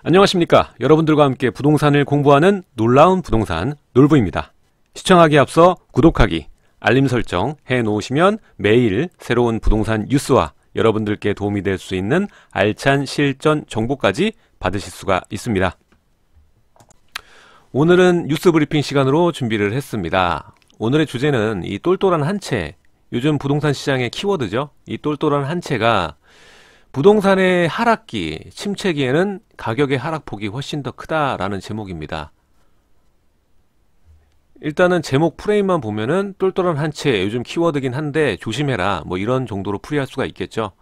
안녕하십니까. 여러분들과 함께 부동산을 공부하는 놀라운 부동산 놀부입니다. 시청하기에 앞서 구독하기, 알림 설정 해놓으시면 매일 새로운 부동산 뉴스와 여러분들께 도움이 될 수 있는 알찬 실전 정보까지 받으실 수가 있습니다. 오늘은 뉴스 브리핑 시간으로 준비를 했습니다. 오늘의 주제는 이 똘똘한 한 채, 요즘 부동산 시장의 키워드죠. 이 똘똘한 한 채가 부동산의 하락기, 침체기에는 가격의 하락폭이 훨씬 더 크다라는 제목입니다. 일단은 제목 프레임만 보면은 똘똘한 한 채, 요즘 키워드긴 한데 조심해라, 뭐 이런 정도로 풀이할 수가 있겠죠.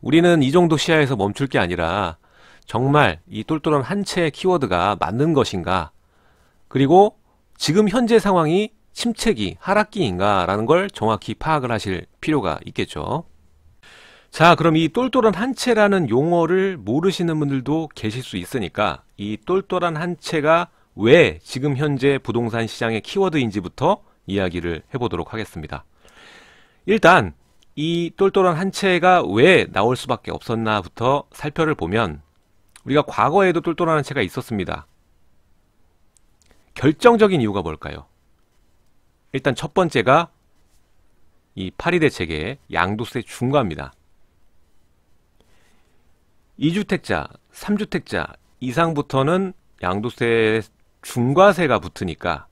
우리는 이 정도 시야에서 멈출 게 아니라 정말 이 똘똘한 한 채의 키워드가 맞는 것인가, 그리고 지금 현재 상황이 침체기, 하락기인가 라는 걸 정확히 파악을 하실 필요가 있겠죠. 자, 그럼 이 똘똘한 한 채라는 용어를 모르시는 분들도 계실 수 있으니까 이 똘똘한 한 채가 왜 지금 현재 부동산 시장의 키워드인지부터 이야기를 해보도록 하겠습니다. 일단 이 똘똘한 한 채가 왜 나올 수밖에 없었나부터 살펴를 보면, 우리가 과거에도 똘똘한 한 채가 있었습니다. 결정적인 이유가 뭘까요? 일단 첫 번째가 이 파리대책의 양도세 중과입니다. 2주택자, 3주택자 이상부터는 양도세 중과세가 붙으니까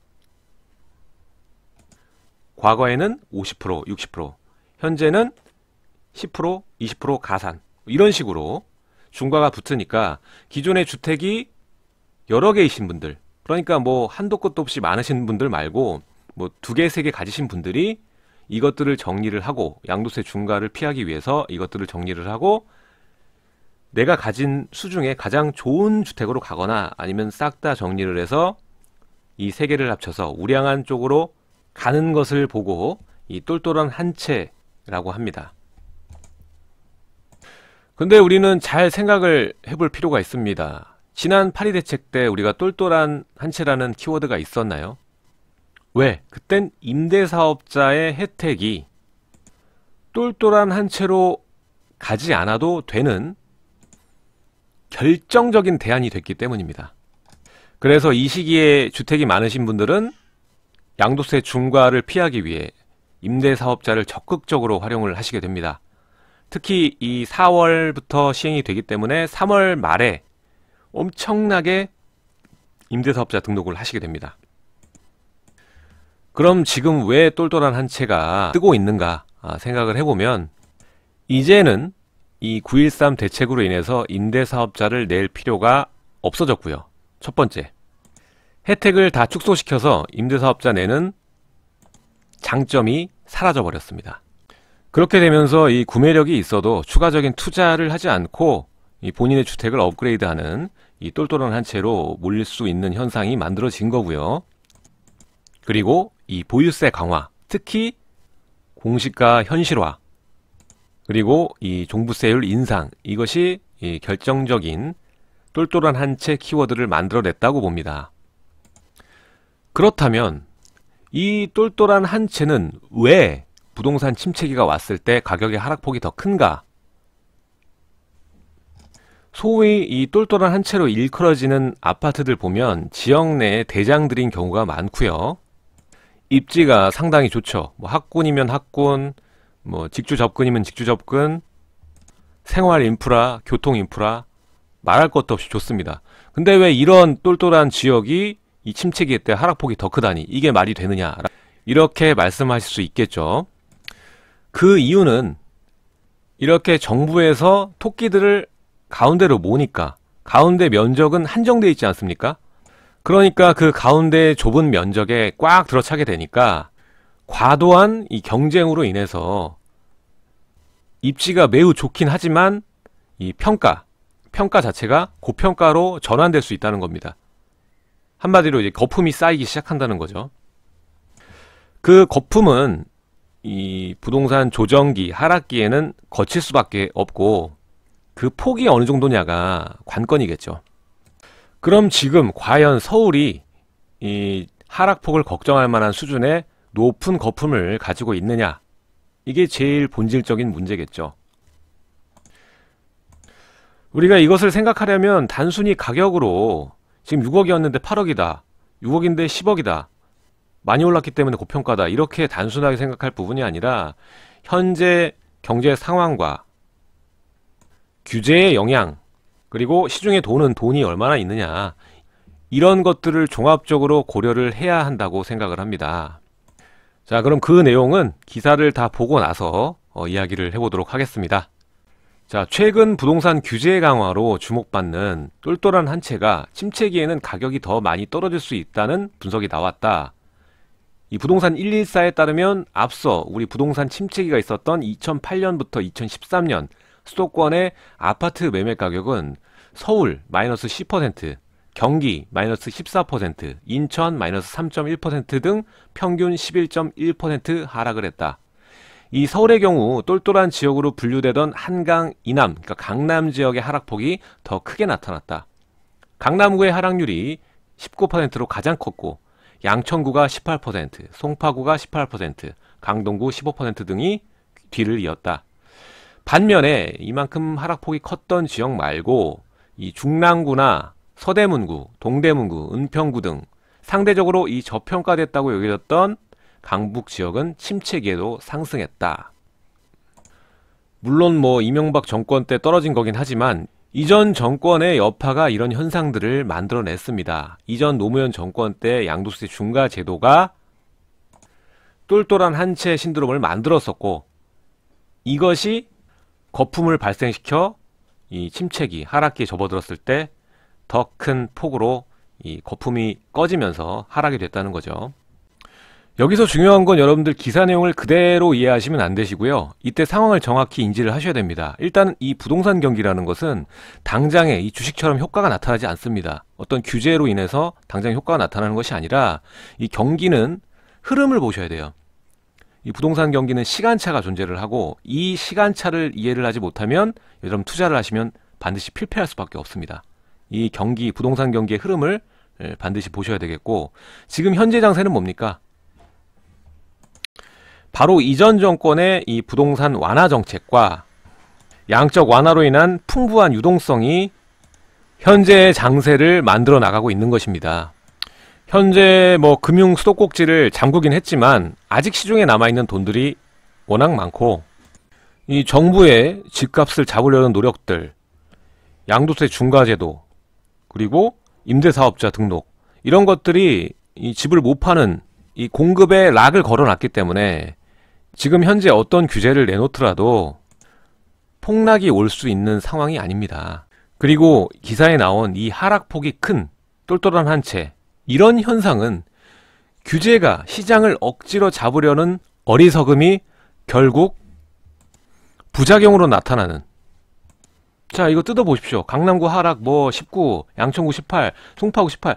과거에는 50%, 60%, 현재는 10%, 20% 가산, 이런 식으로 중과가 붙으니까 기존의 주택이 여러 개이신 분들, 그러니까 뭐 한도 끝도 없이 많으신 분들 말고 뭐 2개, 3개 가지신 분들이 이것들을 정리를 하고, 양도세 중과를 피하기 위해서 이것들을 정리를 하고 내가 가진 수 중에 가장 좋은 주택으로 가거나 아니면 싹 다 정리를 해서 이 세 개를 합쳐서 우량한 쪽으로 가는 것을 보고 이 똘똘한 한 채라고 합니다. 근데 우리는 잘 생각을 해볼 필요가 있습니다. 지난 파리대책 때 우리가 똘똘한 한 채라는 키워드가 있었나요? 왜? 그땐 임대사업자의 혜택이 똘똘한 한 채로 가지 않아도 되는 결정적인 대안이 됐기 때문입니다. 그래서 이 시기에 주택이 많으신 분들은 양도세 중과를 피하기 위해 임대사업자를 적극적으로 활용을 하시게 됩니다. 특히 이 4월부터 시행이 되기 때문에 3월 말에 엄청나게 임대사업자 등록을 하시게 됩니다. 그럼 지금 왜 똘똘한 한 채가 뜨고 있는가 생각을 해보면, 이제는 이 9.13 대책으로 인해서 임대사업자를 낼 필요가 없어졌고요. 첫 번째, 혜택을 다 축소시켜서 임대사업자 내는 장점이 사라져 버렸습니다. 그렇게 되면서 이 구매력이 있어도 추가적인 투자를 하지 않고 이 본인의 주택을 업그레이드하는 이 똘똘한 한 채로 몰릴 수 있는 현상이 만들어진 거고요. 그리고 이 보유세 강화, 특히 공시가 현실화, 그리고 이 종부세율 인상, 이것이 이 결정적인 똘똘한 한 채 키워드를 만들어냈다고 봅니다. 그렇다면 이 똘똘한 한 채는 왜 부동산 침체기가 왔을 때 가격의 하락폭이 더 큰가? 소위 이 똘똘한 한 채로 일컬어지는 아파트들 보면 지역 내에 대장들인 경우가 많고요. 입지가 상당히 좋죠. 뭐 학군이면 학군, 뭐 직주 접근이면 직주 접근, 생활 인프라, 교통 인프라 말할 것도 없이 좋습니다. 근데 왜 이런 똘똘한 지역이 이 침체기 때 하락폭이 더 크다니, 이게 말이 되느냐, 이렇게 말씀하실 수 있겠죠. 그 이유는 이렇게 정부에서 토끼들을 가운데로 모으니까 가운데 면적은 한정되어 있지 않습니까? 그러니까 그 가운데 좁은 면적에 꽉 들어차게 되니까 과도한 이 경쟁으로 인해서 입지가 매우 좋긴 하지만 이 평가 자체가 고평가로 전환될 수 있다는 겁니다. 한마디로 이제 거품이 쌓이기 시작한다는 거죠. 그 거품은 이 부동산 조정기, 하락기에는 거칠 수밖에 없고 그 폭이 어느 정도냐가 관건이겠죠. 그럼 지금 과연 서울이 이 하락폭을 걱정할 만한 수준의 높은 거품을 가지고 있느냐, 이게 제일 본질적인 문제겠죠. 우리가 이것을 생각하려면 단순히 가격으로 지금 6억이었는데 8억이다. 6억인데 10억이다. 많이 올랐기 때문에 고평가다. 이렇게 단순하게 생각할 부분이 아니라 현재 경제 상황과 규제의 영향, 그리고 시중에 돈이 얼마나 있느냐, 이런 것들을 종합적으로 고려를 해야 한다고 생각을 합니다. 자, 그럼 그 내용은 기사를 다 보고 나서 이야기를 해보도록 하겠습니다. 자, 최근 부동산 규제 강화로 주목받는 똘똘한 한 채가 침체기에는 가격이 더 많이 떨어질 수 있다는 분석이 나왔다. 이 부동산 114에 따르면 앞서 우리 부동산 침체기가 있었던 2008년부터 2013년 수도권의 아파트 매매 가격은 서울 마이너스 10%, 경기 마이너스 14%, 인천 마이너스 3.1% 등 평균 11.1% 하락을 했다. 이 서울의 경우 똘똘한 지역으로 분류되던 한강 이남, 그러니까 강남 지역의 하락폭이 더 크게 나타났다. 강남구의 하락률이 19%로 가장 컸고 양천구가 18%, 송파구가 18%, 강동구 15% 등이 뒤를 이었다. 반면에 이만큼 하락폭이 컸던 지역 말고 이 중랑구나 서대문구, 동대문구, 은평구 등 상대적으로 이 저평가됐다고 여겨졌던 강북 지역은 침체기에도 상승했다. 물론 뭐 이명박 정권 때 떨어진 거긴 하지만 이전 정권의 여파가 이런 현상들을 만들어냈습니다. 이전 노무현 정권 때 양도세 중과 제도가 똘똘한 한 채 신드롬을 만들었었고, 이것이 거품을 발생시켜 이 침체기, 하락기에 접어들었을 때 더 큰 폭으로 이 거품이 꺼지면서 하락이 됐다는 거죠. 여기서 중요한 건 여러분들 기사 내용을 그대로 이해하시면 안 되시고요. 이때 상황을 정확히 인지를 하셔야 됩니다. 일단 이 부동산 경기라는 것은 당장에 이 주식처럼 효과가 나타나지 않습니다. 어떤 규제로 인해서 당장 효과가 나타나는 것이 아니라 이 경기는 흐름을 보셔야 돼요. 이 부동산 경기는 시간차가 존재를 하고 이 시간차를 이해를 하지 못하면 여러분 투자를 하시면 반드시 필패할 수밖에 없습니다. 이 경기, 부동산 경기의 흐름을 반드시 보셔야 되겠고, 지금 현재 장세는 뭡니까? 바로 이전 정권의 이 부동산 완화 정책과 양적 완화로 인한 풍부한 유동성이 현재의 장세를 만들어 나가고 있는 것입니다. 현재 뭐 금융 수도꼭지를 잠그긴 했지만 아직 시중에 남아있는 돈들이 워낙 많고, 이 정부의 집값을 잡으려는 노력들, 양도세 중과제도, 그리고 임대사업자 등록, 이런 것들이 이 집을 못 파는 이 공급에 락을 걸어놨기 때문에 지금 현재 어떤 규제를 내놓더라도 폭락이 올 수 있는 상황이 아닙니다. 그리고 기사에 나온 이 하락폭이 큰 똘똘한 한 채, 이런 현상은 규제가 시장을 억지로 잡으려는 어리석음이 결국 부작용으로 나타나는, 자, 이거 뜯어보십시오. 강남구 하락 뭐 19, 양천구 18, 송파구 18.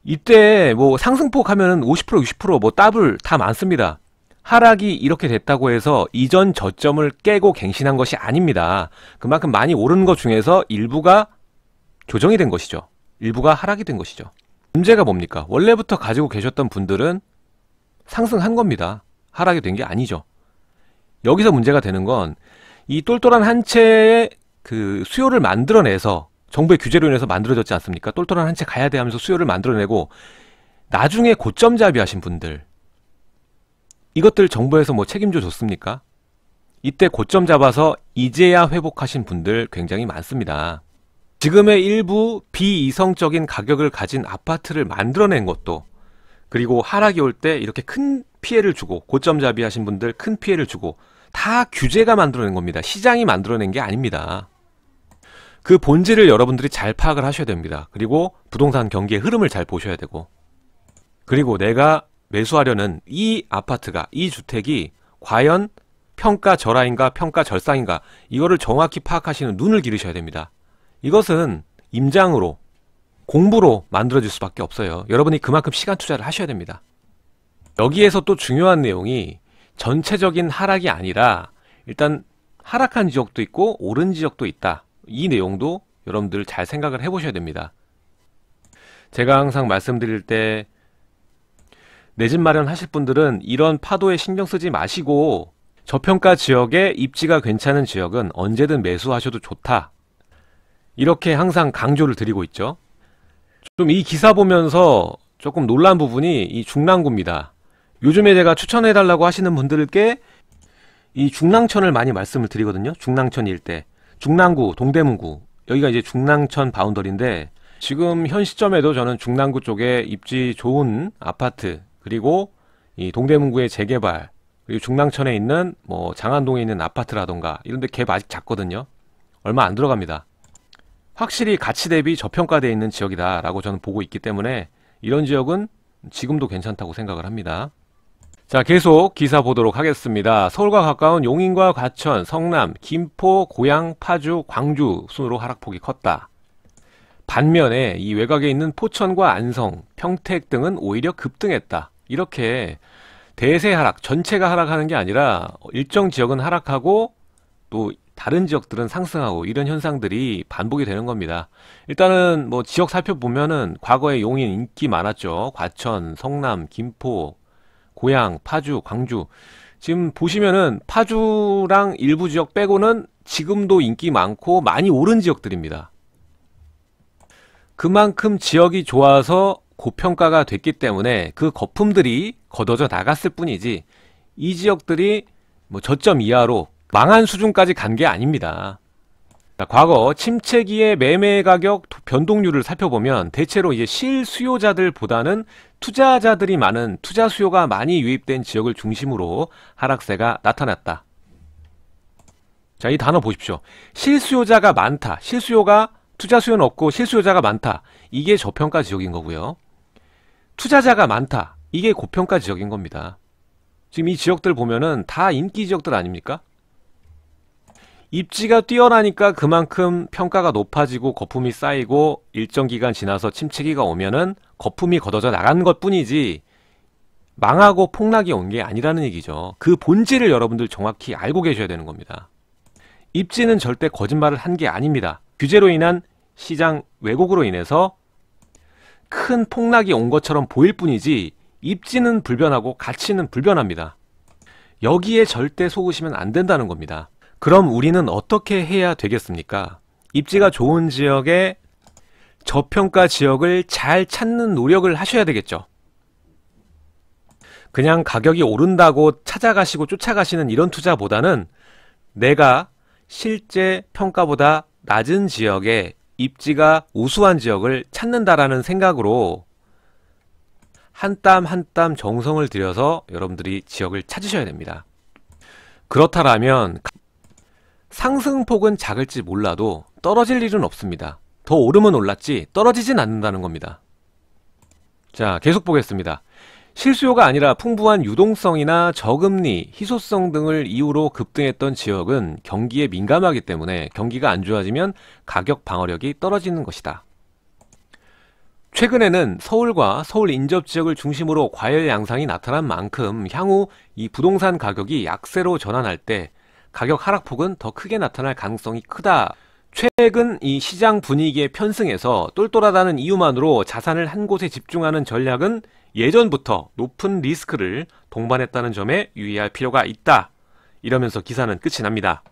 이때 뭐 상승폭 하면은 50%, 60%, 뭐 더블 다 많습니다. 하락이 이렇게 됐다고 해서 이전 저점을 깨고 갱신한 것이 아닙니다. 그만큼 많이 오른 것 중에서 일부가 조정이 된 것이죠. 일부가 하락이 된 것이죠. 문제가 뭡니까? 원래부터 가지고 계셨던 분들은 상승한 겁니다. 하락이 된 게 아니죠. 여기서 문제가 되는 건 이 똘똘한 한 채의 그 수요를 만들어내서, 정부의 규제로 인해서 만들어졌지 않습니까? 똘똘한 한 채 가야 돼 하면서 수요를 만들어내고 나중에 고점잡이 하신 분들, 이것들 정부에서 뭐 책임져 줬습니까? 이때 고점 잡아서 이제야 회복하신 분들 굉장히 많습니다. 지금의 일부 비이성적인 가격을 가진 아파트를 만들어낸 것도, 그리고 하락이 올 때 이렇게 큰 피해를 주고, 고점잡이 하신 분들 큰 피해를 주고, 다 규제가 만들어낸 겁니다. 시장이 만들어낸 게 아닙니다. 그 본질을 여러분들이 잘 파악을 하셔야 됩니다. 그리고 부동산 경기의 흐름을 잘 보셔야 되고, 그리고 내가 매수하려는 이 아파트가, 이 주택이 과연 평가 절하인가 평가 절상인가, 이거를 정확히 파악하시는 눈을 기르셔야 됩니다. 이것은 임장으로, 공부로 만들어질 수밖에 없어요. 여러분이 그만큼 시간 투자를 하셔야 됩니다. 여기에서 또 중요한 내용이 전체적인 하락이 아니라 일단 하락한 지역도 있고 오른 지역도 있다. 이 내용도 여러분들 잘 생각을 해보셔야 됩니다. 제가 항상 말씀드릴 때 내 집 마련하실 분들은 이런 파도에 신경 쓰지 마시고 저평가 지역에 입지가 괜찮은 지역은 언제든 매수하셔도 좋다. 이렇게 항상 강조를 드리고 있죠. 좀 이 기사 보면서 조금 놀란 부분이 이 중랑구입니다. 요즘에 제가 추천해달라고 하시는 분들께 이 중랑천을 많이 말씀을 드리거든요. 중랑천 일대, 중랑구, 동대문구, 여기가 이제 중랑천 바운더리인데, 지금 현 시점에도 저는 중랑구 쪽에 입지 좋은 아파트, 그리고 이 동대문구의 재개발, 그리고 중랑천에 있는 뭐 장안동에 있는 아파트라던가 이런 데 갭 아직 작거든요. 얼마 안 들어갑니다. 확실히 가치 대비 저평가되어 있는 지역이다 라고 저는 보고 있기 때문에 이런 지역은 지금도 괜찮다고 생각을 합니다. 자, 계속 기사 보도록 하겠습니다. 서울과 가까운 용인과 과천, 성남, 김포, 고양, 파주, 광주 순으로 하락폭이 컸다. 반면에 이 외곽에 있는 포천과 안성, 평택 등은 오히려 급등했다. 이렇게 대세 하락, 전체가 하락하는 게 아니라 일정 지역은 하락하고 또 다른 지역들은 상승하고 이런 현상들이 반복이 되는 겁니다. 일단은 뭐 지역 살펴보면은 과거에 용인 인기 많았죠. 과천, 성남, 김포, 고양, 파주, 광주. 지금 보시면은 파주랑 일부 지역 빼고는 지금도 인기 많고 많이 오른 지역들입니다. 그만큼 지역이 좋아서 고평가가 됐기 때문에 그 거품들이 걷어져 나갔을 뿐이지, 이 지역들이 뭐 저점 이하로 망한 수준까지 간 게 아닙니다. 과거 침체기의 매매 가격 변동률을 살펴보면 대체로 이제 실수요자들보다는 투자자들이 많은, 투자 수요가 많이 유입된 지역을 중심으로 하락세가 나타났다. 자, 이 단어 보십시오. 실수요자가 많다. 실수요가, 투자 수요는 없고 실수요자가 많다. 이게 저평가 지역인 거고요. 투자자가 많다. 이게 고평가 지역인 겁니다. 지금 이 지역들 보면은 다 인기 지역들 아닙니까? 입지가 뛰어나니까 그만큼 평가가 높아지고 거품이 쌓이고 일정 기간 지나서 침체기가 오면은 거품이 걷어져 나간 것 뿐이지 망하고 폭락이 온 게 아니라는 얘기죠. 그 본질을 여러분들 정확히 알고 계셔야 되는 겁니다. 입지는 절대 거짓말을 한 게 아닙니다. 규제로 인한 시장 왜곡으로 인해서 큰 폭락이 온 것처럼 보일 뿐이지 입지는 불변하고 가치는 불변합니다. 여기에 절대 속으시면 안 된다는 겁니다. 그럼 우리는 어떻게 해야 되겠습니까? 입지가 좋은 지역의 저평가 지역을 잘 찾는 노력을 하셔야 되겠죠. 그냥 가격이 오른다고 찾아가시고 쫓아가시는 이런 투자보다는 내가 실제 평가보다 낮은 지역에 입지가 우수한 지역을 찾는다라는 생각으로 한 땀 한 땀 정성을 들여서 여러분들이 지역을 찾으셔야 됩니다. 그렇다면 상승폭은 작을지 몰라도 떨어질 일은 없습니다. 더 오르면 올랐지 떨어지진 않는다는 겁니다. 자, 계속 보겠습니다. 실수요가 아니라 풍부한 유동성이나 저금리, 희소성 등을 이유로 급등했던 지역은 경기에 민감하기 때문에 경기가 안 좋아지면 가격 방어력이 떨어지는 것이다. 최근에는 서울과 서울 인접 지역을 중심으로 과열 양상이 나타난 만큼 향후 이 부동산 가격이 약세로 전환할 때 가격 하락폭은 더 크게 나타날 가능성이 크다. 최근 이 시장 분위기의 편승에서 똘똘하다는 이유만으로 자산을 한 곳에 집중하는 전략은 예전부터 높은 리스크를 동반했다는 점에 유의할 필요가 있다. 이러면서 기사는 끝이 납니다.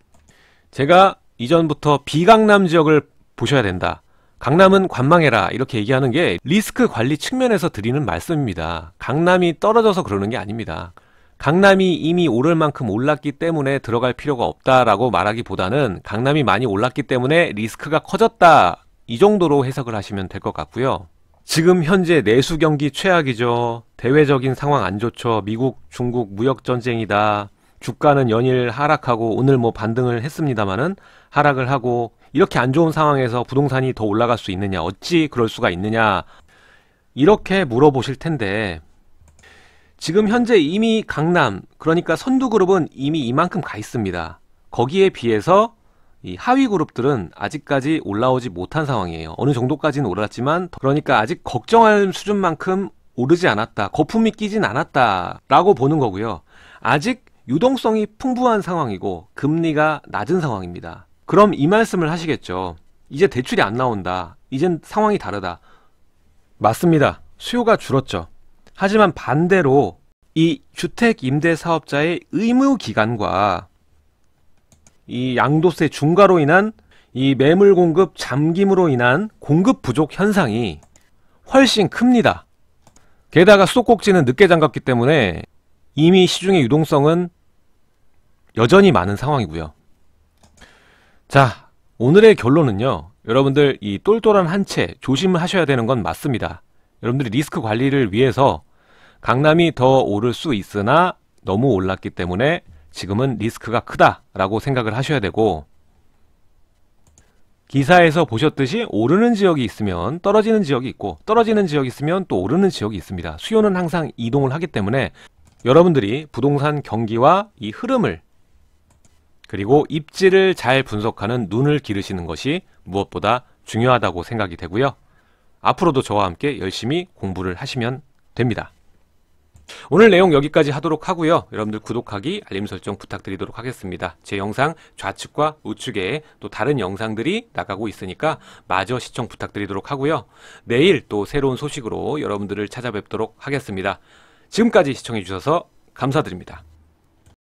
제가 이전부터 비강남 지역을 보셔야 된다. 강남은 관망해라. 이렇게 얘기하는 게 리스크 관리 측면에서 드리는 말씀입니다. 강남이 떨어져서 그러는 게 아닙니다. 강남이 이미 오를 만큼 올랐기 때문에 들어갈 필요가 없다라고 말하기보다는 강남이 많이 올랐기 때문에 리스크가 커졌다. 이 정도로 해석을 하시면 될 것 같고요. 지금 현재 내수 경기 최악이죠. 대외적인 상황 안 좋죠. 미국, 중국 무역 전쟁이다. 주가는 연일 하락하고 오늘 뭐 반등을 했습니다마는 하락을 하고, 이렇게 안 좋은 상황에서 부동산이 더 올라갈 수 있느냐, 어찌 그럴 수가 있느냐, 이렇게 물어보실 텐데, 지금 현재 이미 강남, 그러니까 선두그룹은 이미 이만큼 가 있습니다. 거기에 비해서 이 하위 그룹들은 아직까지 올라오지 못한 상황이에요. 어느 정도까지는 올랐지만, 그러니까 아직 걱정할 수준만큼 오르지 않았다, 거품이 끼진 않았다 라고 보는 거고요. 아직 유동성이 풍부한 상황이고 금리가 낮은 상황입니다. 그럼 이 말씀을 하시겠죠. 이제 대출이 안 나온다, 이젠 상황이 다르다. 맞습니다. 수요가 줄었죠. 하지만 반대로 이 주택임대사업자의 의무기간과 이 양도세 중과로 인한 이 매물 공급 잠김으로 인한 공급 부족 현상이 훨씬 큽니다. 게다가 수도꼭지는 늦게 잠갔기 때문에 이미 시중의 유동성은 여전히 많은 상황이고요. 자, 오늘의 결론은요. 여러분들 이 똘똘한 한 채 조심하셔야 되는 건 맞습니다. 여러분들이 리스크 관리를 위해서 강남이 더 오를 수 있으나 너무 올랐기 때문에 지금은 리스크가 크다라고 생각을 하셔야 되고, 기사에서 보셨듯이 오르는 지역이 있으면 떨어지는 지역이 있고 떨어지는 지역이 있으면 또 오르는 지역이 있습니다. 수요는 항상 이동을 하기 때문에 여러분들이 부동산 경기와 이 흐름을 그리고 입지를 잘 분석하는 눈을 기르시는 것이 무엇보다 중요하다고 생각이 되고요. 앞으로도 저와 함께 열심히 공부를 하시면 됩니다. 오늘 내용 여기까지 하도록 하고요. 여러분들 구독하기, 알림 설정 부탁드리도록 하겠습니다. 제 영상 좌측과 우측에 또 다른 영상들이 나가고 있으니까 마저 시청 부탁드리도록 하고요. 내일 또 새로운 소식으로 여러분들을 찾아뵙도록 하겠습니다. 지금까지 시청해 주셔서 감사드립니다.